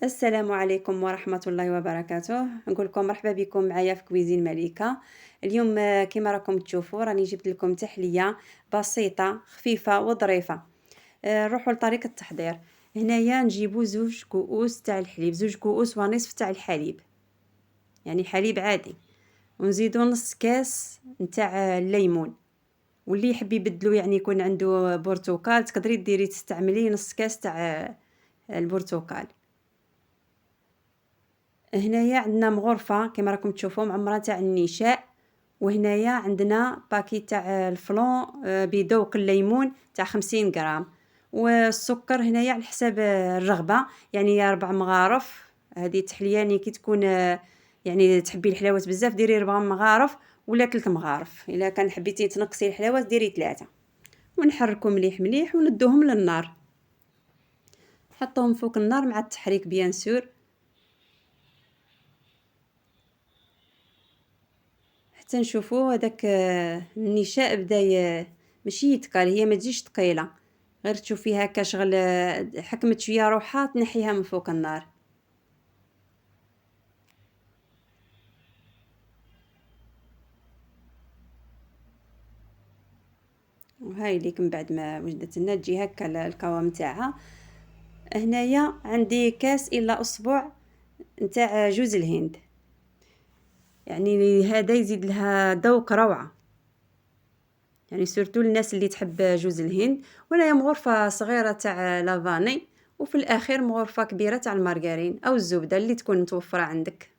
السلام عليكم ورحمة الله وبركاته. نقول لكم مرحبا بكم معايا في كويزين مليكة. اليوم كما راكم تشوفوا راني جبت لكم تحلية بسيطة خفيفة وظريفة. نروحوا لطريقة التحضير. هنايا نجيبوا زوج كؤوس تاع الحليب، زوج كؤوس ونصف تاع الحليب، يعني حليب عادي، ونزيدوا نص كاس نتاع الليمون. واللي يحب يبدلو يعني يكون عنده برتقال تقدري ديري تستعملي نص كاس تاع البرتقال. هنايا عندنا مغرفة كما راكم تشوفوا معمرة تاع النشاء، وهنايا عندنا باكي تاع الفلون بذوق الليمون تاع 50 غرام، والسكر هنايا على حساب الرغبة، يعني 4 مغارف. هذه التحلية يعني كي تكون يعني تحبي الحلاوة بزاف ديري 4 مغارف ولا 3 مغارف، إلا كان حبيتي تنقصي الحلاوة ديري 3. ونحركو مليح مليح وندوهم للنار، نحطوهم فوق النار مع التحريك بيان سور حتى نشوفوا هذاك النشاء بدا ماشي يتقال، هي ما تجيش ثقيله، غير تشوفيها هكا شغل حكمت شويه روحها تنحيها من فوق النار. وهاي ليك من بعد ما وجدت لنا تجي هكا القوام تاعها. هنايا عندي كاس الا اصبع نتاع جوز الهند، يعني هذا يزيد لها ذوق روعه، يعني سورتو الناس اللي تحب جوز الهند. وهنايا مغرفة صغيرة تاع لافاني، وفي الأخير مغرفة كبيرة تاع المارغرين أو الزبدة اللي تكون متوفرة عندك.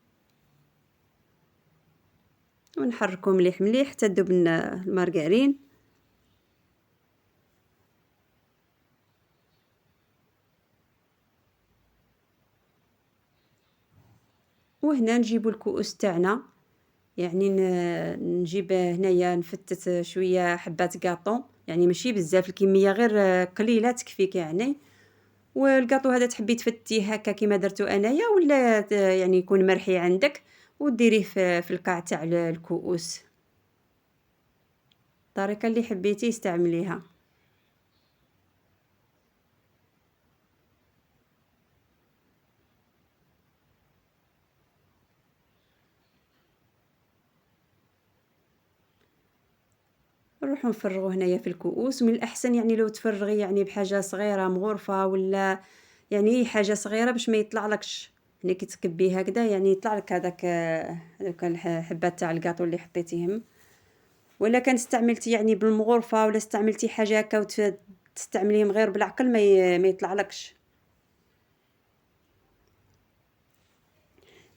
ونحركو مليح مليح حتى تذوب لنا المارغرين. وهنا نجيبو الكؤوس تاعنا، يعني نجيب هنايا نفتت شوية حبات قاطو، يعني ماشي بزاف الكمية، غير قليلة تكفيك يعني. والقاطو هذا تحبي تفتيه هكا كيما درتو انايا، ولا يعني يكون مرحي عندك وديريه في القاع تاع الكؤوس، الطريقة اللي حبيتي استعمليها. نروحو نفرغو هنايا في الكؤوس، ومن الأحسن يعني لو تفرغي يعني بحاجة صغيرة مغرفة، ولا يعني حاجة صغيرة باش ما يطلعلكش، يعني كي تكبيه هكذا يعني يطلع لك هذاك هذوك الحبات تاع الكاطو اللي حطيتيهم. ولا كان استعملتي يعني بالمغرفة، ولا استعملتي حاجة هكا تستعمليهم غير بالعقل ما يطلعلكش.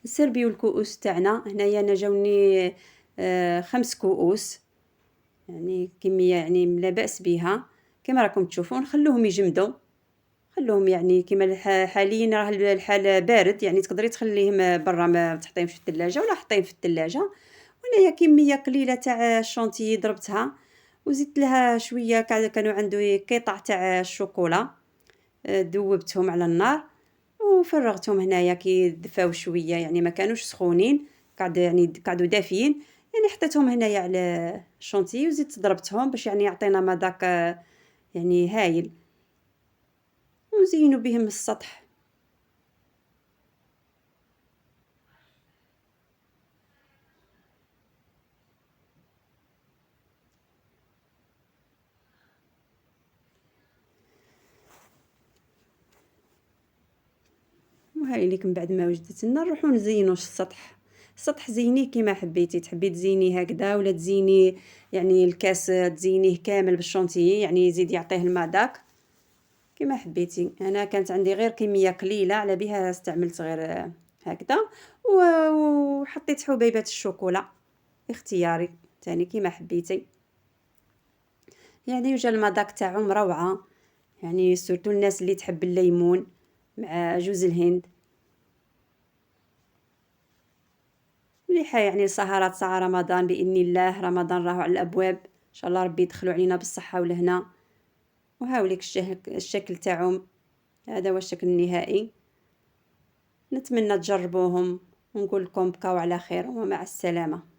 نسربيو الكؤوس تاعنا. هنايا انا جاوني 5 كؤوس، يعني كمية يعني لا بأس بها. كما راكم تشوفون نخلوهم يجمدوا، خلوهم يعني كيما حاليا راه الحال بارد، يعني تقدري تخليهم برا ما تحطيهم في الثلاجة ولا حطيهم في الثلاجة. وهنايا كمية قليلة تاع الشونتيي ضربتها، وزدت لها شوية كانوا عنده قطع تاع الشوكولا، ذوبتهم على النار وفرغتهم هنايا كي دفاو شوية، يعني ما كانوش سخونين، يعني قعدوا دافيين. يعني حطيتهم هنايا على الشونتيي وزدت ضربتهم باش يعني يعطينا مذاق يعني هايل، ونزينوا بهم السطح. وهاي ليك من بعد ما وجدت لنا نروحو نزينو السطح. السطح زينيه كيما حبيتي، تحبي تزينيه هكذا ولا تزيني يعني الكاس تزينيه كامل بالشونتيي، يعني يزيد يعطيه المذاق كيما حبيتي. انا كانت عندي غير كميه قليله على بها استعملت غير هكذا، وحطيت حبيبات الشوكولا اختياري تاني كيما حبيتي. يعني وجا المذاق تاعهم روعه، يعني سورتو الناس اللي تحب الليمون مع جوز الهند. مليحة يعني سهرات ساعة رمضان بإذن الله، رمضان راهو على الأبواب، إن شاء الله ربي يدخلوا علينا بالصحة والهنا. وهاوليك الشكل تاعهم، هذا هو الشكل النهائي. نتمنى تجربوهم ونقول لكم بقاو على خير ومع السلامة.